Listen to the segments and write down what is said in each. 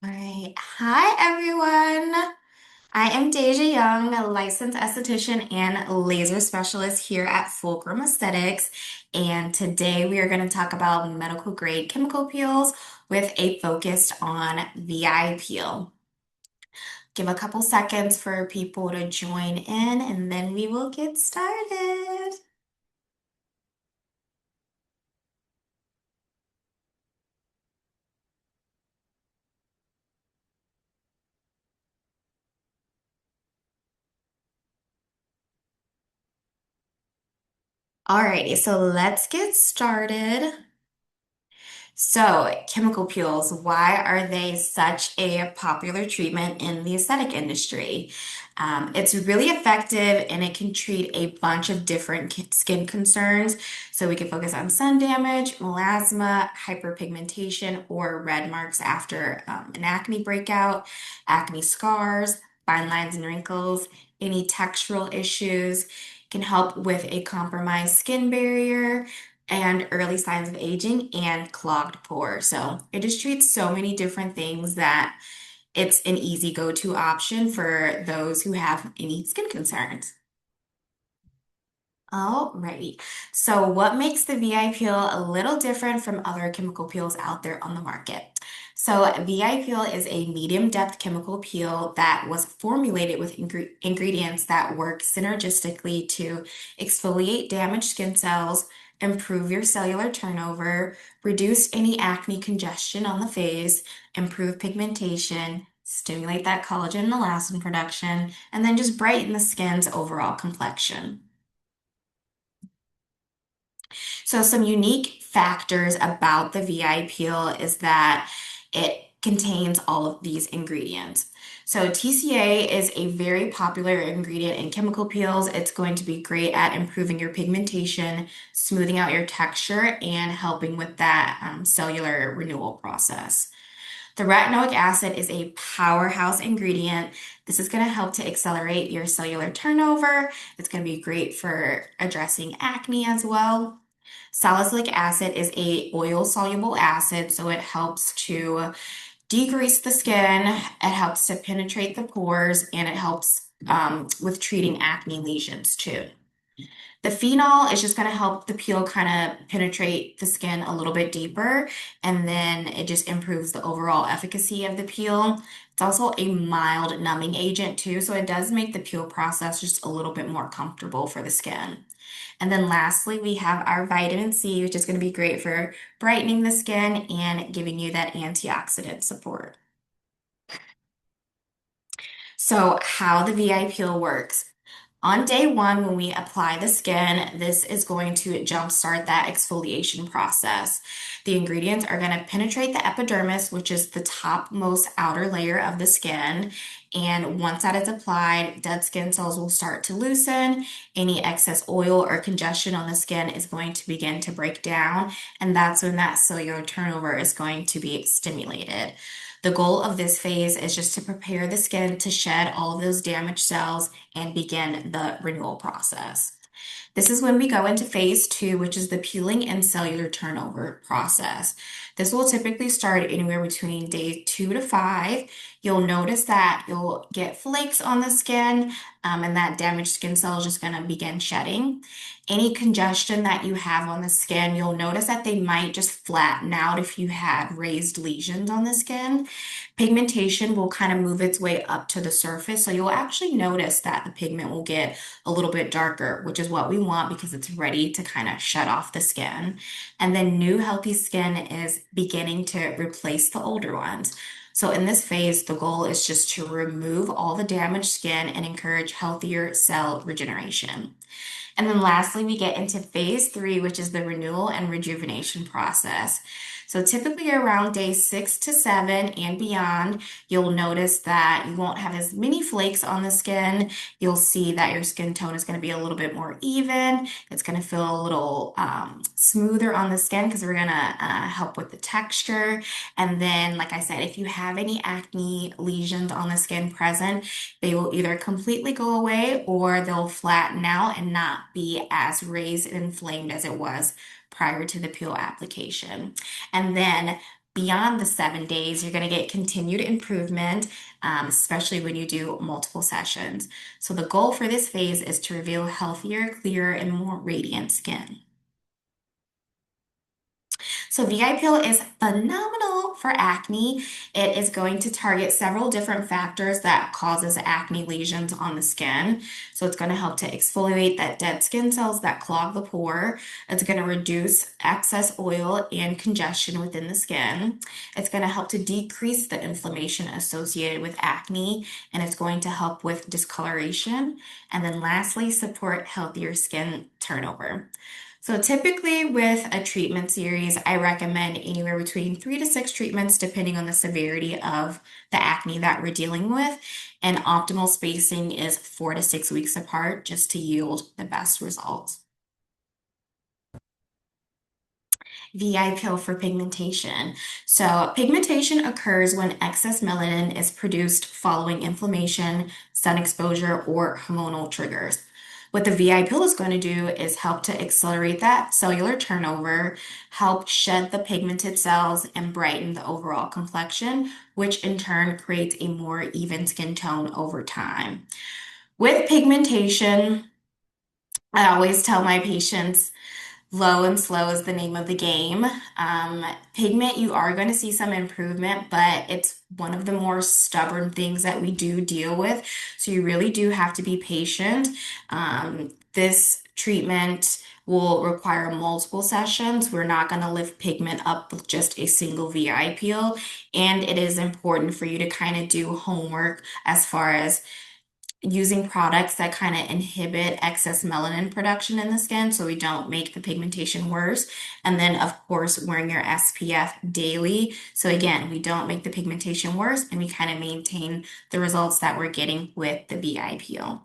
All right. Hi, everyone. I am Deja Young, a licensed esthetician and laser specialist here at Fulcrum Aesthetics. And today we are going to talk about medical grade chemical peels with a focus on VI peel. Give a couple seconds for people to join in and then we will get started. Alrighty, so let's get started. So, chemical peels, why are they such a popular treatment in the aesthetic industry? It's really effective and it can treat a bunch of different skin concerns. So, we can focus on sun damage, melasma, hyperpigmentation, or red marks after an acne breakout, acne scars, fine lines and wrinkles, any textural issues. Can help with a compromised skin barrier and early signs of aging and clogged pores. So it just treats so many different things that it's an easy go-to option for those who have any skin concerns. Alrighty. So what makes the VI peel a little different from other chemical peels out there on the market? So VI peel is a medium depth chemical peel that was formulated with ingredients that work synergistically to exfoliate damaged skin cells, improve your cellular turnover, reduce any acne congestion on the face, improve pigmentation, stimulate that collagen and elastin production, and then just brighten the skin's overall complexion. So some unique factors about the VI peel is that it contains all of these ingredients. So TCA is a very popular ingredient in chemical peels. It's going to be great at improving your pigmentation, smoothing out your texture, and helping with that cellular renewal process. The retinoic acid is a powerhouse ingredient. This is going to help to accelerate your cellular turnover. It's going to be great for addressing acne as well. Salicylic acid is a oil soluble acid, so it helps to degrease the skin, it helps to penetrate the pores, and it helps with treating acne lesions too. The phenol is just going to help the peel kind of penetrate the skin a little bit deeper, and then it just improves the overall efficacy of the peel. It's also a mild numbing agent too, so it does make the peel process just a little bit more comfortable for the skin. And then lastly, we have our vitamin C, which is going to be great for brightening the skin and giving you that antioxidant support. So, how the VI peel works. On day one, when we apply the skin, this is going to jumpstart that exfoliation process. The ingredients are going to penetrate the epidermis, which is the topmost outer layer of the skin. And once that is applied, dead skin cells will start to loosen. Any excess oil or congestion on the skin is going to begin to break down. And that's when that cellular turnover is going to be stimulated. The goal of this phase is just to prepare the skin to shed all of those damaged cells and begin the renewal process. This is when we go into phase two, which is the peeling and cellular turnover process. This will typically start anywhere between day 2 to 5. You'll notice that you'll get flakes on the skin, and that damaged skin cell is just going to begin shedding. Any congestion that you have on the skin, you'll notice that they might just flatten out if you had raised lesions on the skin. Pigmentation will kind of move its way up to the surface, so you'll actually notice that the pigment will get a little bit darker, which is what we want because it's ready to kind of shut off the skin. And then new healthy skin is beginning to replace the older ones. So in this phase, the goal is just to remove all the damaged skin and encourage healthier cell regeneration. And then lastly, we get into phase three, which is the renewal and rejuvenation process. So typically around day 6 to 7 and beyond, you'll notice that you won't have as many flakes on the skin. You'll see that your skin tone is going to be a little bit more even. It's going to feel a little smoother on the skin because we're going to help with the texture. And then, like I said, if you have any acne lesions on the skin present, they will either completely go away or they'll flatten out and not be as raised and inflamed as it was prior to the peel application. And then beyond the 7 days, you're going to get continued improvement, especially when you do multiple sessions. So the goal for this phase is to reveal healthier, clearer, and more radiant skin. So VI Peel is phenomenal for acne. It is going to target several different factors that causes acne lesions on the skin. So it's going to help to exfoliate that dead skin cells that clog the pore. It's going to reduce excess oil and congestion within the skin. It's going to help to decrease the inflammation associated with acne, and it's going to help with discoloration. And then lastly, support healthier skin turnover. So typically with a treatment series, I recommend anywhere between 3 to 6 treatments, depending on the severity of the acne that we're dealing with. And optimal spacing is 4 to 6 weeks apart just to yield the best results. VI pill for pigmentation. So, pigmentation occurs when excess melanin is produced following inflammation, sun exposure, or hormonal triggers. What the VI pill is going to do is help to accelerate that cellular turnover, help shed the pigmented cells, and brighten the overall complexion, which in turn creates a more even skin tone over time. With pigmentation, I always tell my patients low and slow is the name of the game. Pigment, you are going to see some improvement, but it's one of the more stubborn things that we do deal with. So you really do have to be patient. This treatment will require multiple sessions. We're not going to lift pigment up with just a single VI peel. And it is important for you to kind of do homework as far as using products that kind of inhibit excess melanin production in the skin so we don't make the pigmentation worse. And then, of course, wearing your SPF daily. So, again, we don't make the pigmentation worse and we kind of maintain the results that we're getting with the VI peel.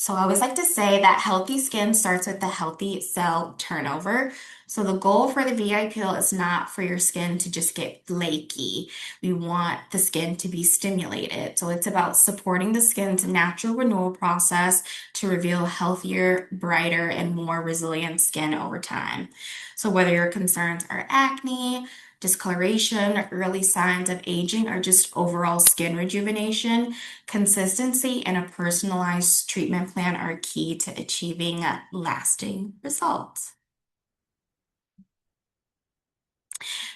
So I always like to say that healthy skin starts with the healthy cell turnover. So the goal for the VI peel is not for your skin to just get flaky. We want the skin to be stimulated. So it's about supporting the skin's natural renewal process to reveal healthier, brighter, and more resilient skin over time. So whether your concerns are acne, discoloration, early signs of aging, or just overall skin rejuvenation, consistency and a personalized treatment plan are key to achieving lasting results.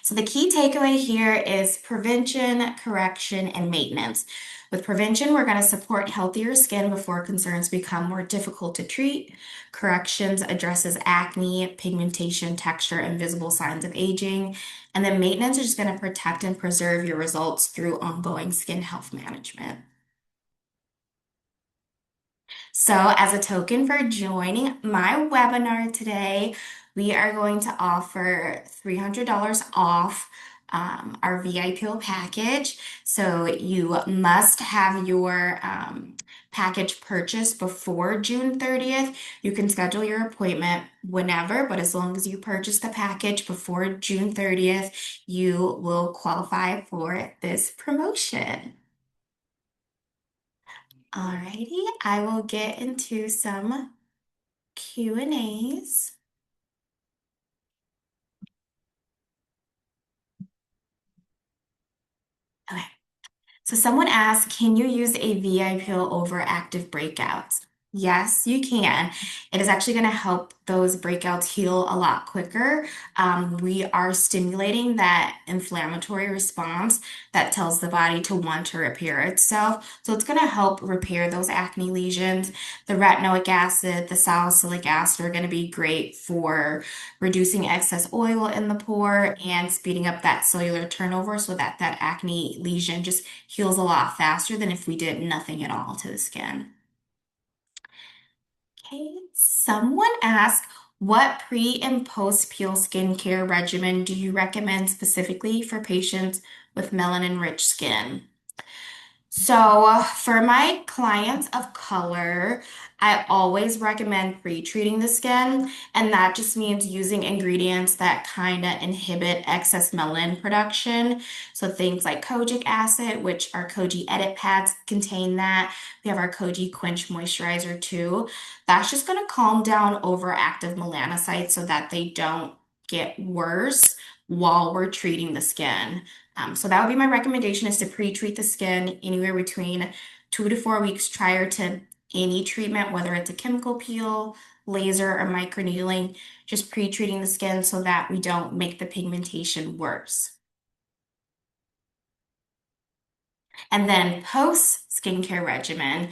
So the key takeaway here is prevention, correction, and maintenance. With prevention, we're going to support healthier skin before concerns become more difficult to treat. Corrections addresses acne, pigmentation, texture, and visible signs of aging. And then maintenance is just going to protect and preserve your results through ongoing skin health management. So, as a token for joining my webinar today, we are going to offer $300 off our VIP package. So, you must have your package purchased before June 30th. You can schedule your appointment whenever, but as long as you purchase the package before June 30th, you will qualify for this promotion. Alrighty, I will get into some Q&As. Okay, so someone asked, can you use a VI pill over active breakouts? Yes, you can. It is actually going to help those breakouts heal a lot quicker. We are stimulating that inflammatory response that tells the body to want to repair itself. So it's going to help repair those acne lesions. The retinoic acid, the salicylic acid are going to be great for reducing excess oil in the pore and speeding up that cellular turnover so that that acne lesion just heals a lot faster than if we did nothing at all to the skin. Okay, someone asked, what pre and post peel skincare regimen do you recommend specifically for patients with melanin-rich skin? So, for my clients of color, I always recommend pre-treating the skin, and that just means using ingredients that kind of inhibit excess melanin production. So, things like kojic acid, which our Koji Edit pads contain that. We have our Koji Quench Moisturizer too. That's just going to calm down overactive melanocytes so that they don't get worse while we're treating the skin. So that would be my recommendation is to pre-treat the skin anywhere between 2 to 4 weeks prior to any treatment, whether it's a chemical peel, laser, or microneedling, just pre-treating the skin so that we don't make the pigmentation worse. And then post skincare regimen.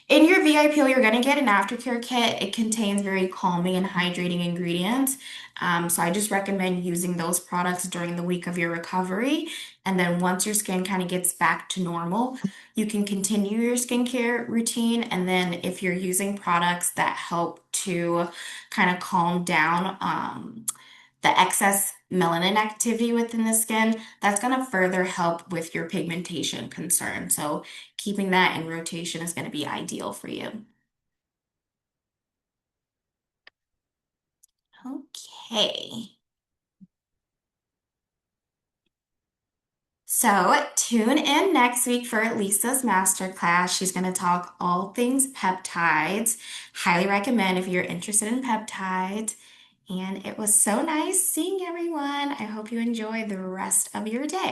In your VIPO, you're going to get an aftercare kit. It contains very calming and hydrating ingredients. So I just recommend using those products during the week of your recovery. And then once your skin kind of gets back to normal, you can continue your skincare routine. And then if you're using products that help to kind of calm down the excess melanin activity within the skin, that's going to further help with your pigmentation concern. So keeping that in rotation is going to be ideal for you. Okay. So tune in next week for Lisa's masterclass. She's going to talk all things peptides. Highly recommend if you're interested in peptides. And it was so nice seeing everyone. I hope you enjoy the rest of your day.